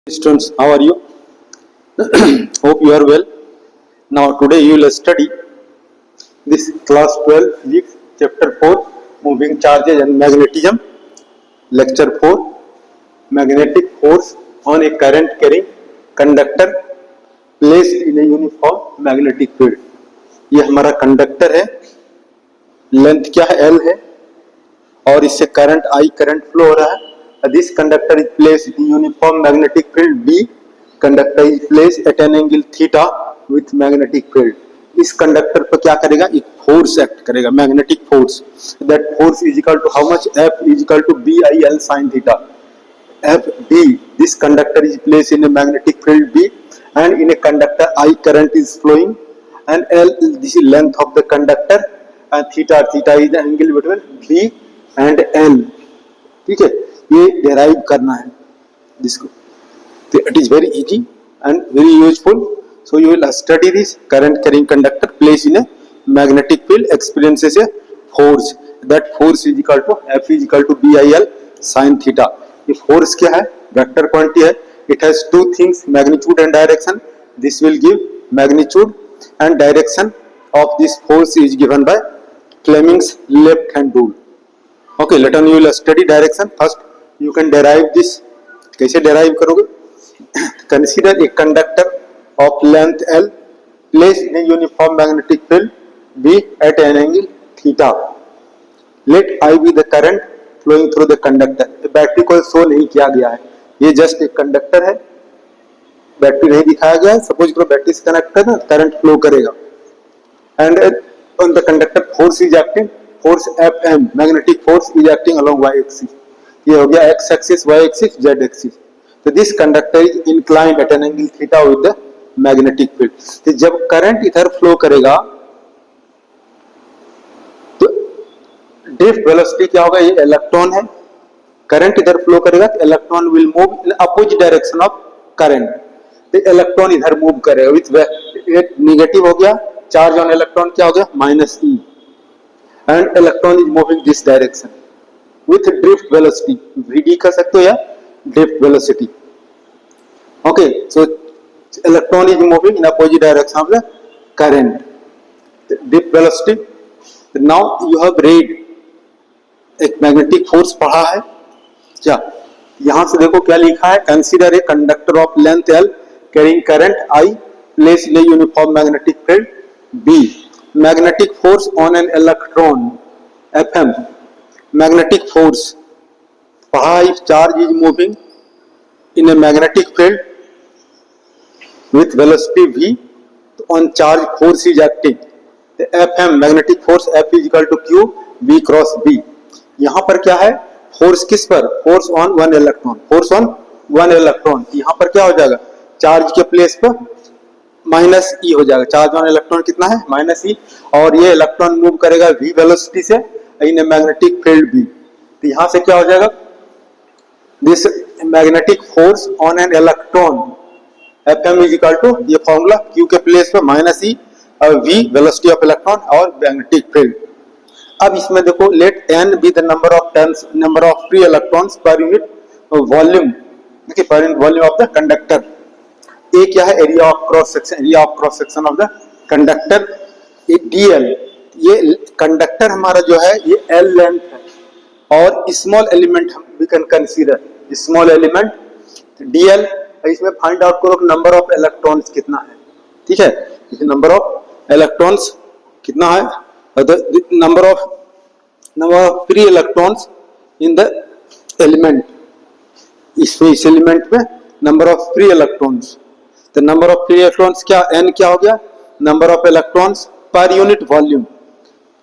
Students, how are you? Hope you are well. Now today you will study this class 12 physics chapter 4 moving charges and magnetism, lecture 4 magnetic force on a current carrying conductor placed in a uniform magnetic field. ये हमारा conductor है, length क्या है L है और इससे current I current flow हो रहा है. This conductor is placed in uniform magnetic field B. Conductor is placed at an angle theta with magnetic field. इस कंडक्टर पर क्या करेगा? एक फोर्स एक्ट करेगा, magnetic force. That force is equal to how much? F is equal to BIL sin theta. FB. This conductor is placed in a magnetic field B, and in a conductor I current is flowing, and L this is length of the conductor, and theta is the angle between B and L. ठीक है, ये derive करना है जिसको. It is very easy and very useful. So you will study this current carrying conductor place in a magnetic field experiences a force. That force is equal to F is equal to BIL sin theta. ये force क्या है? Vector quantity है. It has two things, magnitude and direction. This will give magnitude and direction of this force is given by Fleming's left hand rule. Okay, later on you will study direction. First you can derive this. कैसे derive करोगे? Consider a conductor of length L placed in a uniform magnetic field B at an angle theta. Let I be the current flowing through the conductor. Battery को show नहीं किया गया है, ये just एक conductor है, battery नहीं दिखाया गया है. सपोज करो बैटरी से कनेक्ट है ना, करंट फ्लो करेगा. And on the conductor force is acting. Force Fm, magnetic force is acting along y axis. ये हो गया x axis, y axis, z axis. तो this conductor is inclined at an angle theta with the magnetic field. तो जब current इधर flow करेगा तो drift velocity क्या होगा? ये इलेक्ट्रॉन है. करंट इधर फ्लो करेगा तो electron will move in opposite direction of current. तो इलेक्ट्रॉन इधर मूव करेगा विथ नेगेटिव हो गया, चार्ज ऑन इलेक्ट्रॉन क्या हो गया? -E. And electron is moving this direction with drift velocity. Vd कर सकते हो या drift velocity. Okay, so electron is moving in opposite direction of the current. The drift velocity. Now you have read एक magnetic force पढ़ा है क्या? यहां से देखो क्या लिखा है. Consider a conductor of length L carrying current I placed in a uniform magnetic field B. Magnetic force on an electron Fm. Magnetic force. If charge is moving in a magnetic field with velocity v, on charge force is acting. The Fm magnetic force F is equal to Q V cross B. यहाँ पर क्या है? Force किस पर? Force on one electron. Force on one electron. यहाँ पर क्या हो जाएगा? चार्ज के प्लेस पर -E हो जाएगा. चार्ज ऑन इलेक्ट्रॉन कितना है? -E. और ये इलेक्ट्रॉन मूव करेगा v वेलोसिटी से इन मैग्नेटिक फील्ड B. तो यहां से क्या हो जाएगा? This magnetic force on an electron Fm is equal to, ये फॉर्मूला Q के प्लेस पे -E और v वेलोसिटी ऑफ इलेक्ट्रॉन और मैग्नेटिक फील्ड. अब इसमें देखो, let n be the number of free electrons per unit volume. देखिए, per unit volume of the conductor. ये क्या है? Area of cross section. Area of cross section of the conductor dl. ये conductor हमारा जो है ये L लेंथ है और small element we can consider small element dl. इसमें फाइंड आउट करो नंबर ऑफ इलेक्ट्रॉन्स कितना है. ठीक है, नंबर ऑफ इलेक्ट्रॉन्स कितना है? Number of free electrons in the element. इस एलिमेंट में number of free electrons. The number of free electrons क्या? n क्या हो गया? Number of electrons per unit volume.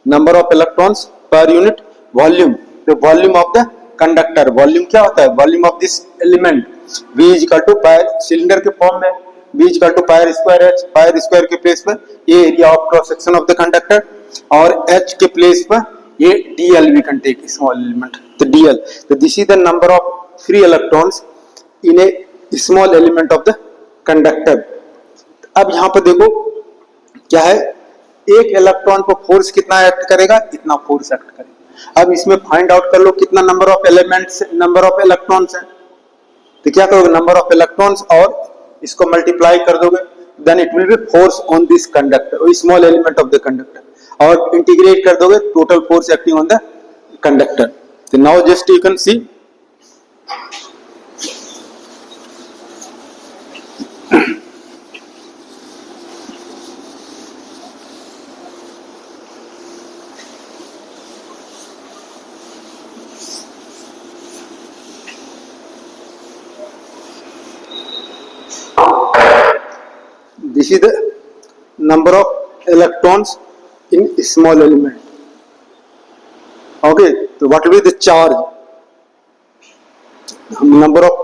Number of electrons per unit volume. The volume of the conductor. Volume क्या होता है? Volume of this element. V is equal to pi. Cylinder के form में V is equal to pi square h. pi square के place पर ये area of cross section of the conductor और h के प्लेस पर ये dl we can take small element. तो dl. तो this is the number of free electrons in a small element of the conductor. अब यहां पर देखो क्या है? एक इलेक्ट्रॉन पर फोर्स कितना एक्ट करेगा? इतना फोर्स एक्ट करेगा. अब इसमें फाइंड आउट कर लो कितना number of elements, number of electrons है. तो क्या करोगे, नंबर ऑफ इलेक्ट्रॉन्स और इसको मल्टीप्लाई कर दोगे, then it will be force on this conductor, small element of the conductor, और इंटीग्रेट कर दोगे total force acting on the conductor. तो now just you can see this is the number of electrons in small element. Okay, so what will be the charge, number of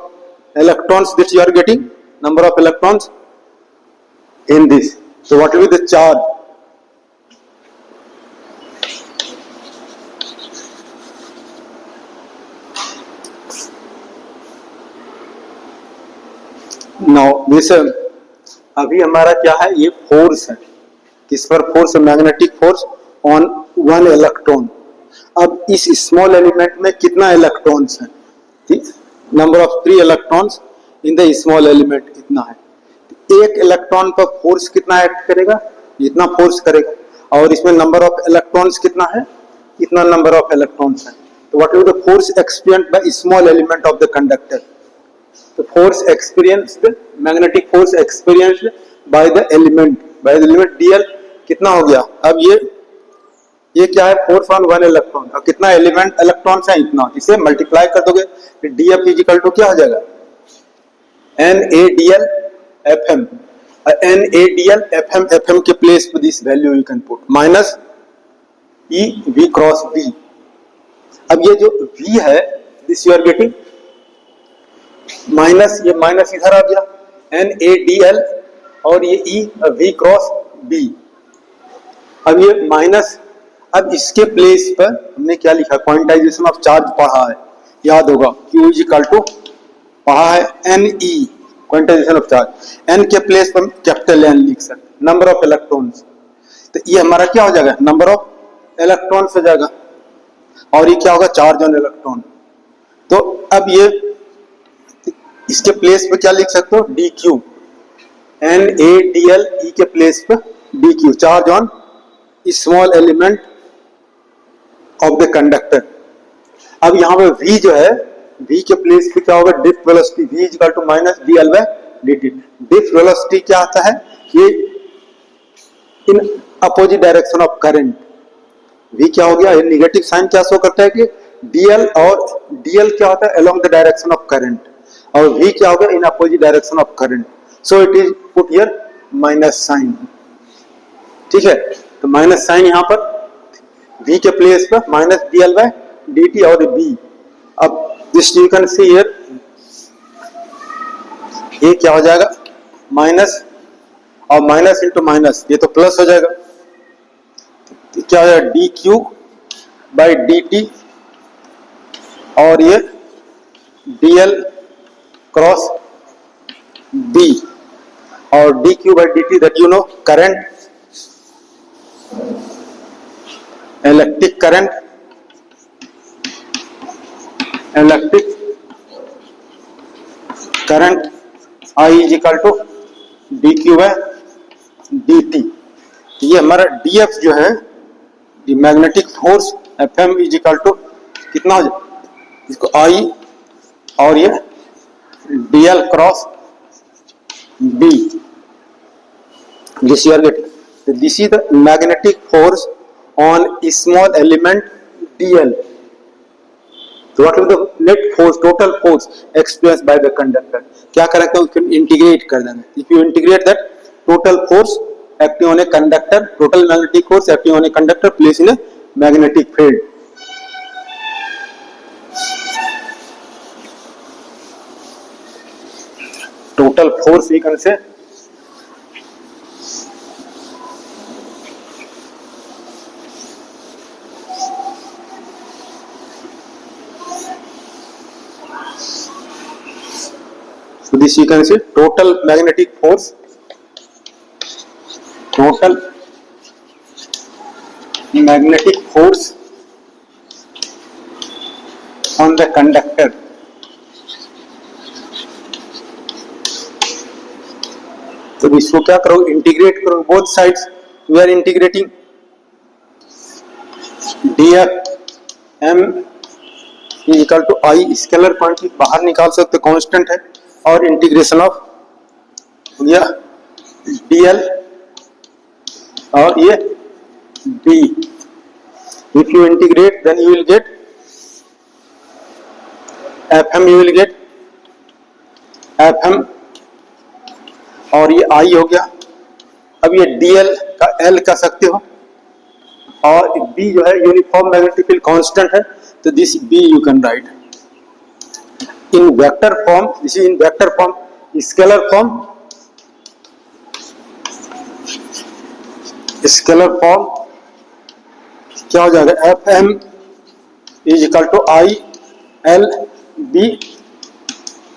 electrons that you are getting, number of electrons in this, so what will be the charge? Now this अभी हमारा क्या है, ये force है, किस पर force है, magnetic force on one electron. अब इस स्मॉल एलिमेंट में कितना इलेक्ट्रॉन्स हैं, ठीक, number of 3 electrons in the small element इतना है. एक इलेक्ट्रॉन पर फोर्स कितना एक्ट करेगा, इतना फोर्स करेगा, और इसमें नंबर ऑफ इलेक्ट्रॉन्स कितना है, इतना नंबर ऑफ इलेक्ट्रॉन्स है. तो what is the force experienced by small element of the conductor. The force experienced, magnetic force experienced by the element dl कितना हो गया. अब ये क्या है, फोर्स ऑन वन इलेक्ट्रॉन. अब कितना एलिमेंट इलेक्ट्रॉन्स है, इतना, इसे मल्टीप्लाई कर दोगे तो df इक्वल टू क्या हो जाएगा, NaDl Fm. NaDl Fm के प्लेस पे this value you can put minus E V cross B. अब ये जो V है, this you are getting minus, ये माइनस इधर आ गया, NaDl और ये E V क्रॉस B. अब ये माइनस, अब इसके प्लेस पर हमने क्या लिखा, क्वांटाइजेशन ऑफ चार्ज पढ़ा है, याद होगा, Q इज इक्वल टू पढ़ा है Ne, quantization of charge. N के प्लेस पर कैपिटल N लिख सकते, नंबर ऑफ इलेक्ट्रॉन्स. तो ये हमारा क्या हो जाएगा, नंबर ऑफ इलेक्ट्रॉन्स हो जाएगा, और ये क्या होगा, चार्ज ऑन इलेक्ट्रॉन. तो अब ये इसके प्लेस पे क्या लिख सकते हो, dq, NaDl E के प्लेस पे dq, charge on small element of the conductor. अब यहाँ पे V जो है, V के प्लेस पे क्या होगा, drift velocity, V is equal to minus dl by dt. Drift velocity क्या आता है, ये in opposite direction of current. V क्या हो गया, ये निगेटिव साइन क्या शो करता है कि dl, और dl क्या होता है, along the direction of current, और V क्या होगा, in opposite direction of current. So it is put here minus sign. ठीक है, तो माइनस साइन यहां पर V के प्लेस पर माइनस dl बाय dt और B. अब this you can see here, ये क्या हो जाएगा, माइनस और माइनस इंटू माइनस, ये तो प्लस हो जाएगा. तो क्या हो जाएगा, dq बाय dt, और ये dl क्रॉस B, और dq by dt that you know current, electric current, I is equal to dq by dt. ये हमारा df जो है, ये magnetic force Fm is equal to कितना हो जाए, इसको I और ये dl cross B. This you are getting. This is the magnetic force on a small element dl. So what is the net force, total force experienced by the conductor? क्या करेंगे, उसको integrate कर देंगे. If you integrate that, total force acting on a conductor, total magnetic force acting on a conductor placed in a magnetic field. Total force we can say so this you can say total magnetic force, total magnetic force on the conductor तो इसको क्या करो, integrate करो both sides. We are integrating df m is equal to I, scalar quantity बाहर निकाल सकते, constant है, और इंटीग्रेशन ऑफ या dl और ये d. If you integrate then you will get fm, you will get fm और ये i हो गया. अब ये dl का l कर सकते हो, और b जो है यूनिफॉर्म मैग्नेटिक फील्ड कांस्टेंट है, तो this b you can write in vector form. This is in vector form. Scalar form, scalar form क्या हो जाएगा, F M is equal to I L B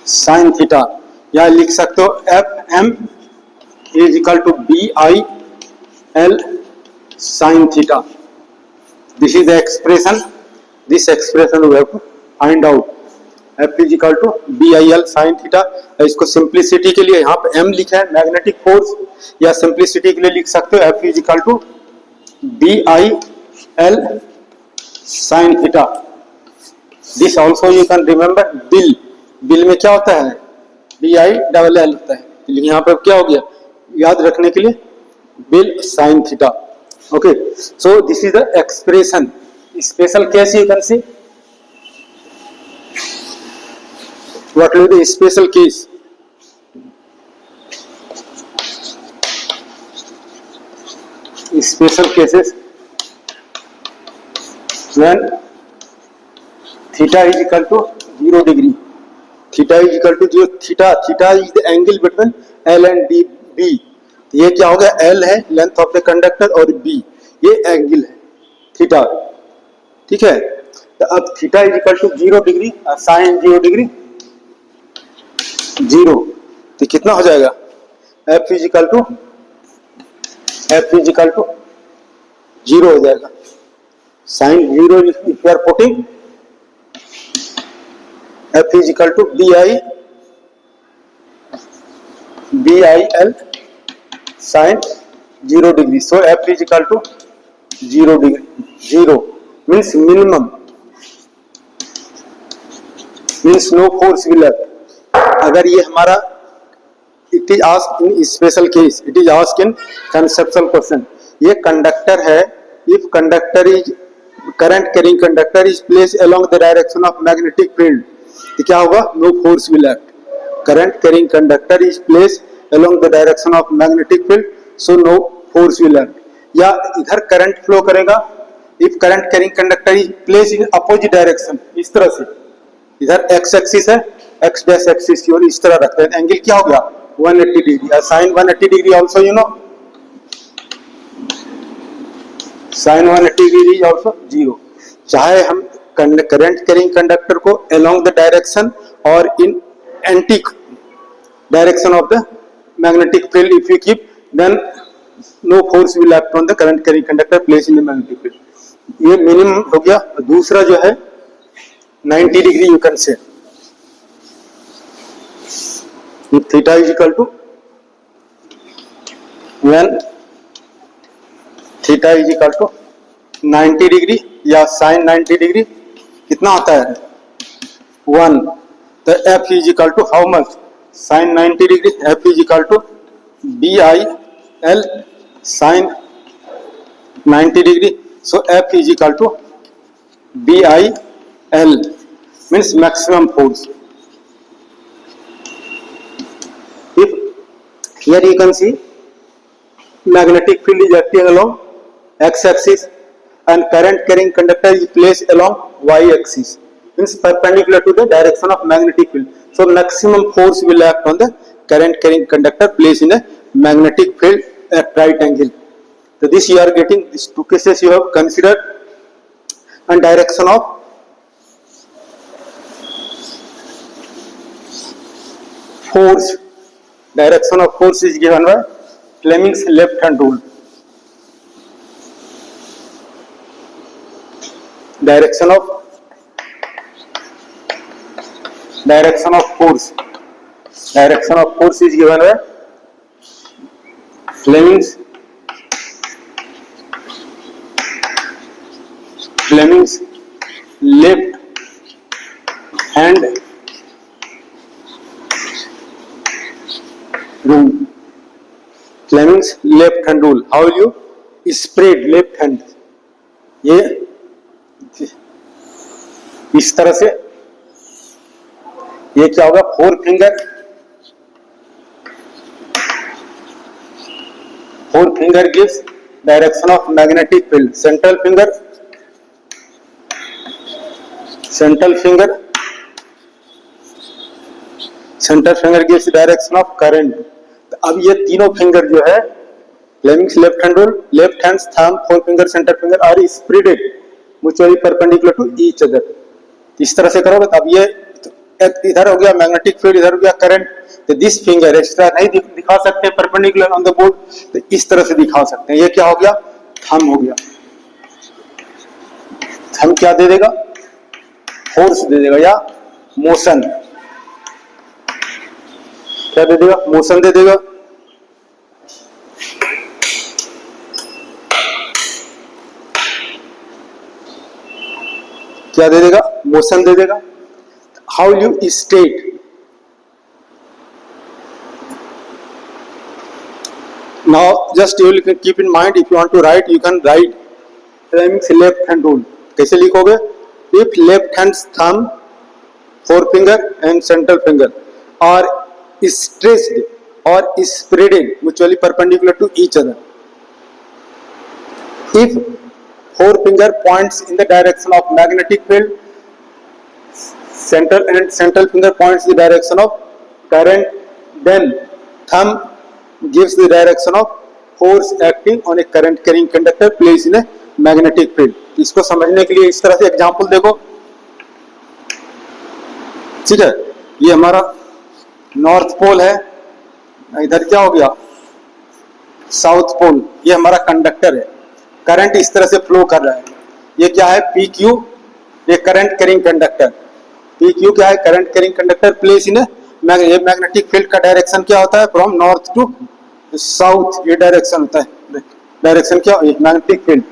sine theta, या लिख सकते हो F M is equal to B I L sine theta. This is the expression. This expression we have to find out. F is equal to B I L sine theta. इसको simplicity के लिए यहाँ पे M लिखा है magnetic force, या simplicity के लिए लिख सकते हो F is equal to B I L sine theta. This also you can remember BIL. BIL में क्या होता है, बी आई डबल एल होता है. यहाँ पे क्या हो गया, याद रखने के लिए bill sine theta. Okay, so this is the expression. Special case you can C. What will be the special case? Special cases when theta is equal to 0 degree. Theta is equal to 0. Theta is the angle between L and B. ये क्या हो गया, L है length of the conductor और B ये angle है theta. ठीक है, तो अब theta is equal to 0 degree और साइन 0 डिग्री 0, तो कितना हो जाएगा, एफ इजिकल टू 0 हो जाएगा. Sine 0 if you are putting F is equal to B I L sine 0 degree. So F is equal to 0 degree. 0 means minimum, means no force will act. अगर ये हमारा it is asked in special case, it is asked in conceptual question. ये conductor है, if conductor is current carrying conductor is placed along the direction of magnetic field, तो क्या होगा, no force will act. Current carrying conductor is placed along the direction of magnetic field, so no force will act. या इधर current flow करेगा, if current carrying conductor is placed in opposite direction, इस तरह से, इधर X axis है, X dash axis की ओर इस तरह रखते हैं, एंगल क्या हो गया 180 degree. Sine 180 degree also you know, sine 180 degree is also 0. चाहे हम करंट कैरिंग कंडक्टर को अलोंग द डायरेक्शन और in anti direction of the magnetic field if you keep, then no force will act on the current carrying conductor place in the magnetic field. ये minimum हो गया. दूसरा जो है 90 degree you can say, if theta is equal to, when theta is equal to 90 degree या sin 90 degree कितना आता है 1, तो f is equal to how much, sin 90 degree, f is equal to b I l sin 90 degree. so f is equal to b I l means maximum force. Here you can see magnetic field is acting along x-axis and current carrying conductor is placed along y-axis, means perpendicular to the direction of magnetic field. So maximum force will act on the current carrying conductor placed in a magnetic field at right angle. So this you are getting, these two cases you have considered, and direction of force. Direction of force is given by Fleming's left hand rule. Direction of force. Direction of force is given by Fleming's left hand rule. Fleming's left hand rule. How will you spread left hand? ये इस तरह से, ये क्या होगा? Fore finger gives direction of magnetic field. Central finger gives direction of current. अब ये तीनों फिंगर जो है, Fleming's left hand rule, left hand thumb, fore finger, centre finger are spreaded mutually perpendicular to each other. इस तरह से करोगे तब ये इधर हो गया मैग्नेटिक फील्ड, इधर हो गया करंट. तो दिस फिंगर एक्स्ट्रा नहीं दिखा सकते परपेंडिकुलर ऑन द बोर्ड, तो इस तरह से दिखा सकते हैं. ये क्या हो गया? थंब हो गया. थंब क्या दे देगा? फोर्स दे देगा या मोशन. क्या दे देगा? मोशन दे देगा. क्या दे देगा? मोशन दे देगा. How you state? Now just you will keep in mind, if you want to write, you can write Fleming's left hand rule. कैसे लिखोगे? If left hand's thumb, forefinger and central finger are stretched or spreaded mutually perpendicular to each other. If forefinger points in the direction of magnetic field, central finger points the direction of current, then thumb gives the direction of force acting on a current carrying conductor placed in a magnetic field. इसको समझने के लिए इस तरह से example देखो. ठीक है, ये हमारा नॉर्थ पोल है, इधर क्या हो गया? South pole. ये हमारा कंडक्टर है, करंट इस तरह से फ्लो कर रहा है. ये क्या है? P Q. ये current carrying conductor. P Q क्या है? Current carrying conductor place in ये मैग्नेटिक फील्ड का डायरेक्शन क्या होता है? From north to south. ये डायरेक्शन होता है. डायरेक्शन क्या? Magnetic field.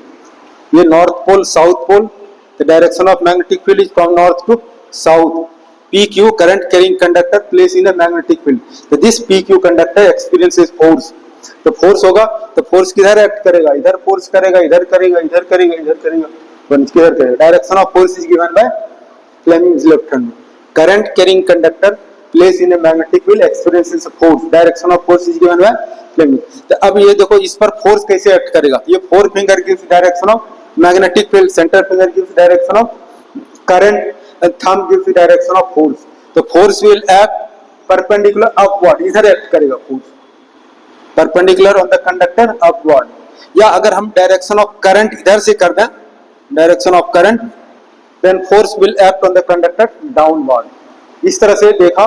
ये north pole, south pole. The direction of magnetic field is from north to south. P Q current carrying conductor place in magnetic field. तो this P Q conductor experiences force. तो force होगा, तो force किधर act करेगा? इधर force करेगा, इधर करेगा, इधर करेगा, इधर करेगा, किधर करेगा? Direction of force is given bye Fleming's left hand. Current carrying conductor placed in a magnetic field experiences force. Direction of force is given by Fleming. तो अब ये देखो इस पर फोर्स कैसे एक्ट करेगा. ये four finger gives direction of magnetic field, center finger gives direction of current, and thumb gives direction of force. तो force will act perpendicular upward. इधर एक्ट करेगा force, perpendicular on the conductor upward. या अगर हम direction of current इधर से कर दें, direction of current, then force will act on the conductor downward. इस तरह से देखा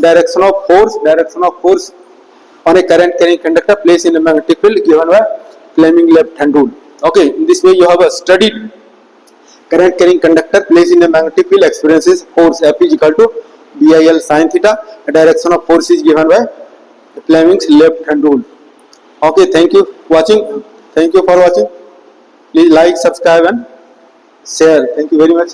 direction of force on a current carrying conductor placed in a magnetic field given by Fleming left hand rule. Okay, in this way you have studied current carrying conductor placed in a magnetic field experiences force F is equal to BIL sin theta. The direction of force is given by Fleming's left hand rule. Okay, thank you for watching. Please like, subscribe and share. Thank you very much.